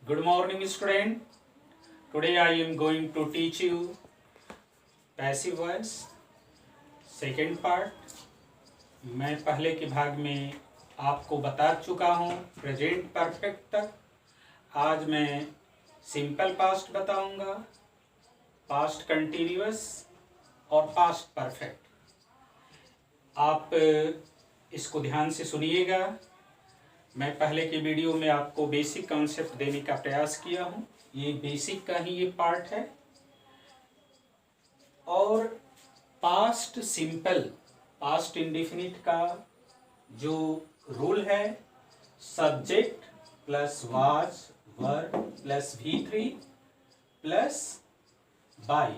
Good morning, student. Today I am going to teach you passive voice second part. मैं पहले के भाग में आपको बता चुका हूँ प्रेजेंट परफेक्ट तक। आज मैं सिंपल पास्ट बताऊंगा, पास्ट कंटिन्यूअस और पास्ट परफेक्ट। आप इसको ध्यान से सुनिएगा। मैं पहले के वीडियो में आपको बेसिक कॉन्सेप्ट देने का प्रयास किया हूँ। ये बेसिक का ही ये पार्ट है। और पास्ट सिंपल, पास्ट इंडेफिनिट का जो रूल है, subject plus was were plus V3 plus by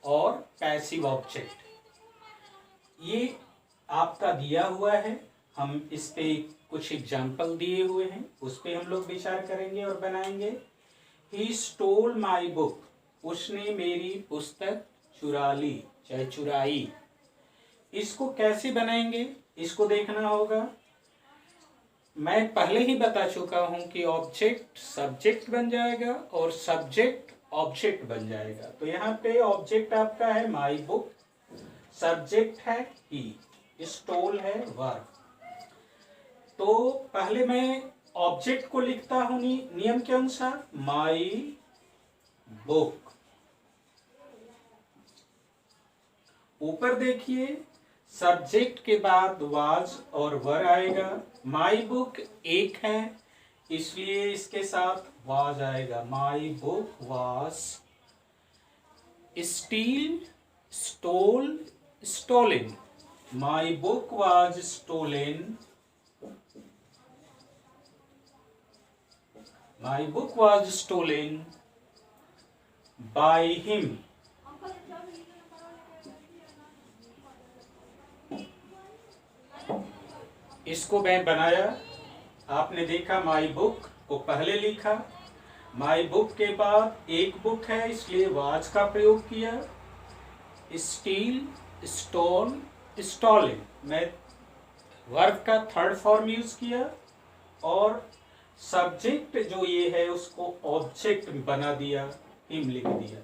और पैसिव ऑब्जेक्ट, ये आपका दिया हुआ है। हम इस पे कुछ एग्जाम्पल दिए हुए हैं, उस पे हम लोग विचार करेंगे और बनाएंगे। He stole my book, उसने मेरी पुस्तक चुरा ली, चाहे चुराई। इसको कैसे बनाएंगे, इसको देखना होगा। मैं पहले ही बता चुका हूं कि ऑब्जेक्ट सब्जेक्ट बन जाएगा और सब्जेक्ट ऑब्जेक्ट बन जाएगा। तो यहाँ पे ऑब्जेक्ट आपका है माई बुक, सब्जेक्ट है ही, स्टोल है वर्ब। तो पहले मैं ऑब्जेक्ट को लिखता हूं नियम के अनुसार, माई बुक। ऊपर देखिए, सब्जेक्ट के बाद वाज और वर आएगा। माई बुक एक है, इसलिए इसके साथ वाज आएगा। My book was steal, stole, stolen. My book was stolen, my book was stolen by him. इसको मैं बनाया, आपने देखा माई बुक को पहले लिखा, माई बुक के बाद एक बुक है इसलिए वाज का प्रयोग किया। स्टील, स्टोल, स्टोलन, मैं वर्ब का थर्ड फॉर्म यूज किया और सब्जेक्ट जो ये है उसको ऑब्जेक्ट बना दिया, हिम लिख दिया।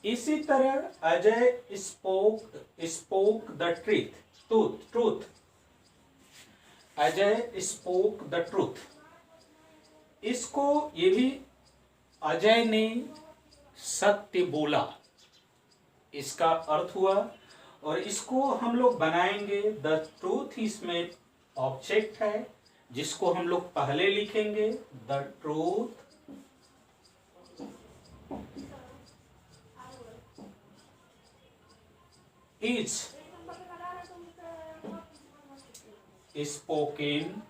इसी तरह Ajay spoke the truth, Ajay spoke the truth. इसको ये भी अजय ने सत्य बोला, इसका अर्थ हुआ। और इसको हम लोग बनाएंगे द ट्रूथ, इसमें ऑब्जेक्ट है जिसको हम लोग पहले लिखेंगे, the truth is spoken.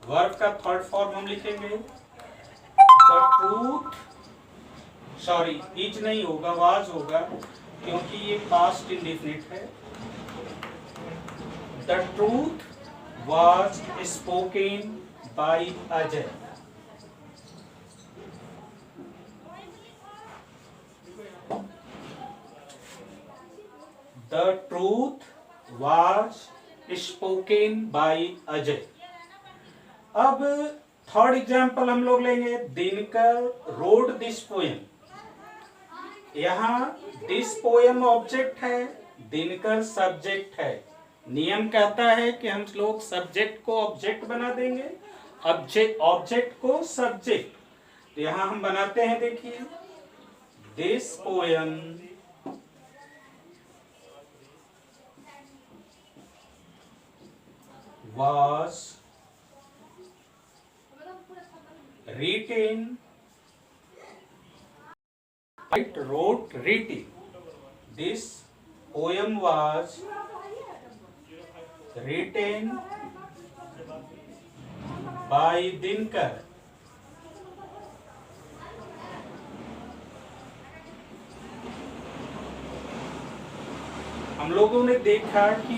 Verb का थर्ड फॉर्म हम लिखेंगे, द ट्रूथ, सॉरी इज नहीं होगा, वाज होगा, क्योंकि ये पास्ट इंडेफिनिट है। The truth was spoken by Ajay. The truth was spoken by Ajay. अब थर्ड एग्जाम्पल हम लोग लेंगे, दिनकर रोड दिस पोएम। यहाँ दिस पोएम ऑब्जेक्ट है, दिनकर सब्जेक्ट है। नियम कहता है कि हम लोग सब्जेक्ट को ऑब्जेक्ट बना देंगे, ऑब्जेक्ट को सब्जेक्ट। तो यहां हम बनाते हैं, देखिए, this poem was written, wrote, written. This poem was written by Dinkar. हम लोगों ने देखा कि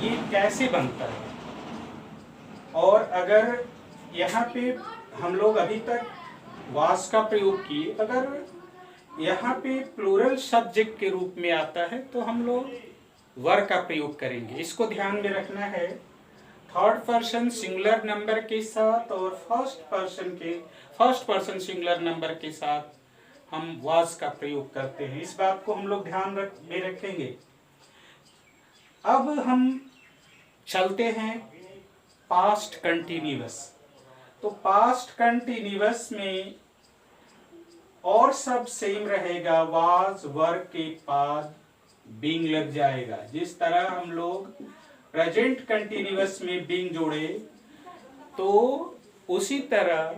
ये कैसे बनता है। और अगर यहाँ पे हम लोग अभी तक वास का प्रयोग किए, अगर यहाँ पे प्लूरल सब्जेक्ट के रूप में आता है तो हम लोग वर का प्रयोग करेंगे। इसको ध्यान में रखना है। थर्ड पर्सन सिंगुलर नंबर के साथ और फर्स्ट पर्सन सिंगुलर नंबर के साथ हम वाज का प्रयोग करते हैं। इस बात को हम लोग ध्यान में रखेंगे। अब हम चलते हैं पास्ट कंटिन्यूअस। तो पास्ट कंटिन्यूअस में और सब सेम रहेगा, वाज वर के बाद बीइंग लग जाएगा। जिस तरह हम लोग प्रेजेंट कंटिन्यूअस में बीइंग जोड़े, तो उसी तरह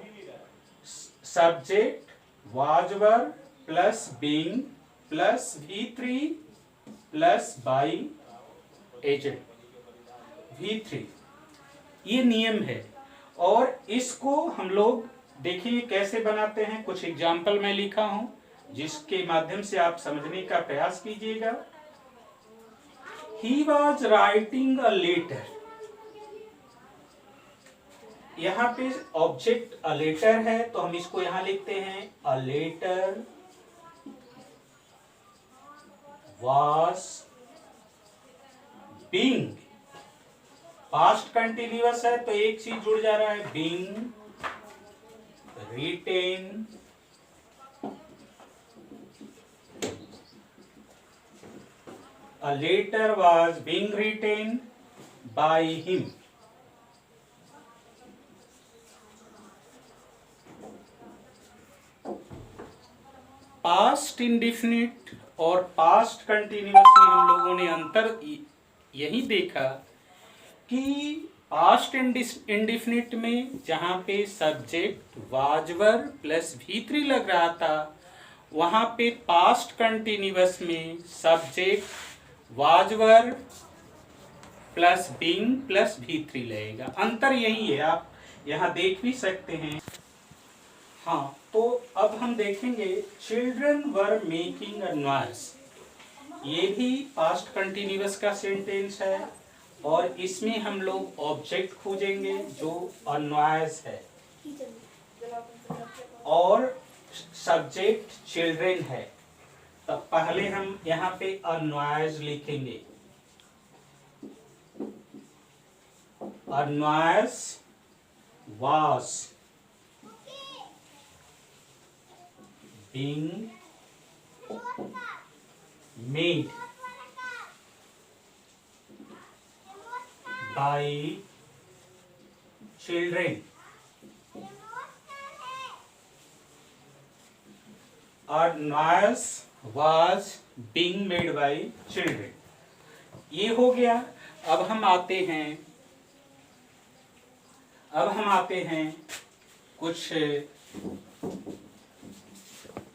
subject was were plus being plus V3 plus by agent V3, ये नियम है। और इसको हम लोग देखिए कैसे बनाते हैं। कुछ एग्जाम्पल मैं लिखा हूं जिसके माध्यम से आप समझने का प्रयास कीजिएगा। He was writing a letter। यहां पे ऑब्जेक्ट अ लेटर है, तो हम इसको यहां लिखते हैं a letter was being। Past continuous है तो एक चीज जुड़ जा रहा है, being written a letter was being written by him। Past indefinite और पास्ट कंटिन्यूअस में हम लोगों ने अंतर यही देखा कि पास्ट इंडिफिनिट में जहां पे subject was were plus V3 लग रहा था, वहां पे पास्ट कंटिन्यूअस में subject was were plus being plus V3 लगेगा। अंतर यही है, आप यहां देख भी सकते हैं। हाँ, तो अब हम देखेंगे children were making a noise. ये भी पास्ट कंटिन्यूअस का सेंटेंस है और इसमें हम लोग ऑब्जेक्ट खोजेंगे जो अ नॉइज है और सब्जेक्ट चिल्ड्रन है। तब पहले हम यहाँ पे अ नॉइज लिखेंगे। A noise was being made by children। A noise was being made by children। ये हो गया। अब हम आते हैं कुछ,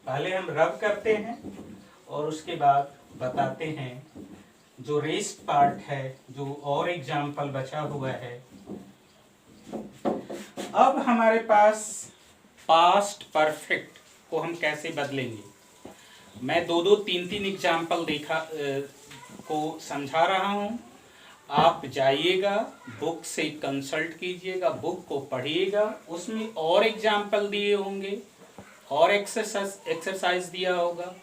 पहले हम रब करते हैं और उसके बाद बताते हैं जो रेस्ट पार्ट है, जो और एग्जाम्पल बचा हुआ है। अब हमारे पास पास्ट परफेक्ट को हम कैसे बदलेंगे। मैं दो तीन एग्जाम्पल को समझा रहा हूं। आप जाइएगा, बुक से कंसल्ट कीजिएगा, बुक को पढ़िएगा, उसमें और एग्जाम्पल दिए होंगे और एक्सरसाइज दिया होगा,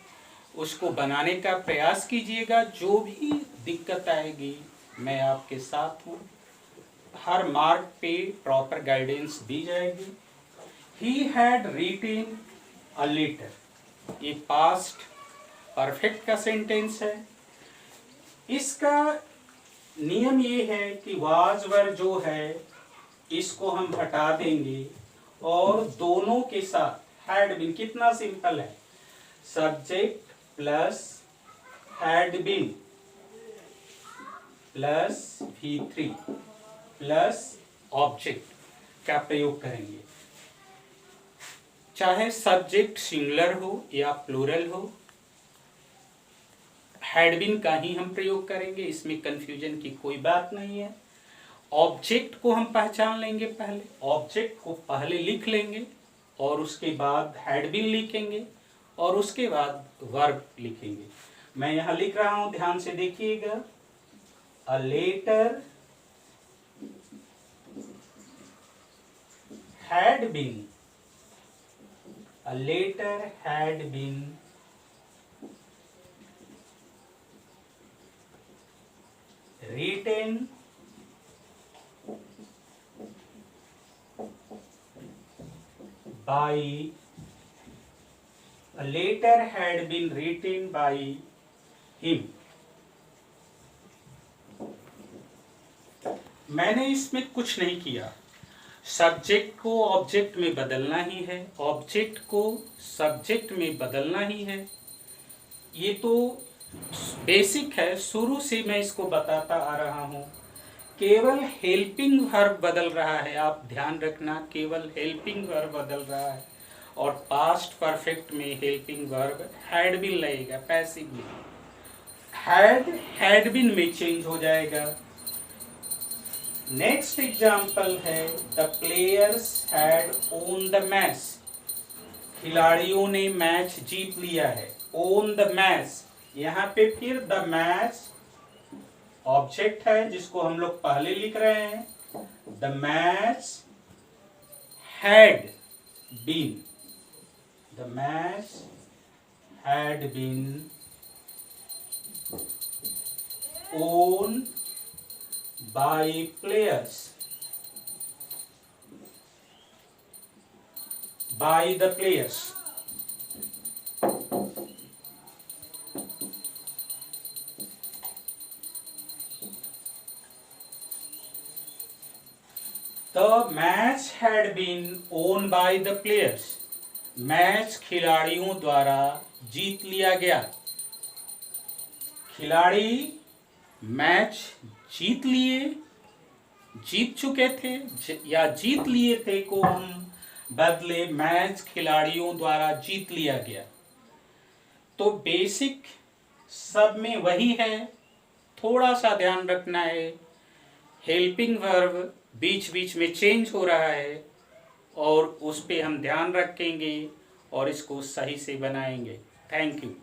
उसको बनाने का प्रयास कीजिएगा। जो भी दिक्कत आएगी मैं आपके साथ हूँ, हर मार्क पे प्रॉपर गाइडेंस दी जाएगी। He had written a letter, ये पास्ट परफेक्ट का सेंटेंस है। इसका नियम ये है कि वाज वर जो है इसको हम हटा देंगे और दोनों के साथ हैड बीन। कितना सिंपल है, subject plus had been plus V3 plus object का प्रयोग करेंगे। चाहे सब्जेक्ट सिंगुलर हो या प्लूरल हो, हैड बीन का ही हम प्रयोग करेंगे, इसमें कंफ्यूजन की कोई बात नहीं है। ऑब्जेक्ट को हम पहचान लेंगे, पहले ऑब्जेक्ट को पहले लिख लेंगे और उसके बाद हैड बीन लिखेंगे और उसके बाद वर्ब लिखेंगे। मैं यहां लिख रहा हूं, ध्यान से देखिएगा। A letter had been, a letter had been written by a letter had been written by him. मैंने इसमें कुछ नहीं किया, सब्जेक्ट को ऑब्जेक्ट में बदलना ही है, ऑब्जेक्ट को सब्जेक्ट में बदलना ही है। ये तो बेसिक है, शुरू से मैं इसको बताता आ रहा हूँ। केवल हेल्पिंग वर्ब बदल रहा है, आप ध्यान रखना, केवल हेल्पिंग वर्ब बदल रहा है। और पास्ट परफेक्ट में हेल्पिंग वर्ब हैड बीन लगेगा, पैसिव में हैड बीन में चेंज हो जाएगा। नेक्स्ट एग्जाम्पल है the players had own the match, खिलाड़ियों ने मैच जीत लिया है। ओन द मैच, यहाँ पे फिर द मैच ऑब्जेक्ट है जिसको हम लोग पहले लिख रहे हैं। The match had been, the match had been won by players, by the players. The match had been owned by the players. Match खिलाड़ियों द्वारा जीत लिया गया। खिलाड़ी मैच जीत लिए, जीत चुके थे या जीत लिए थे को हम बदले मैच खिलाड़ियों द्वारा जीत लिया गया। तो बेसिक सब में वही है, थोड़ा सा ध्यान रखना है, हेल्पिंग वर्ब बीच बीच में चेंज हो रहा है और उस पे हम ध्यान रखेंगे और इसको सही से बनाएंगे। Thank you.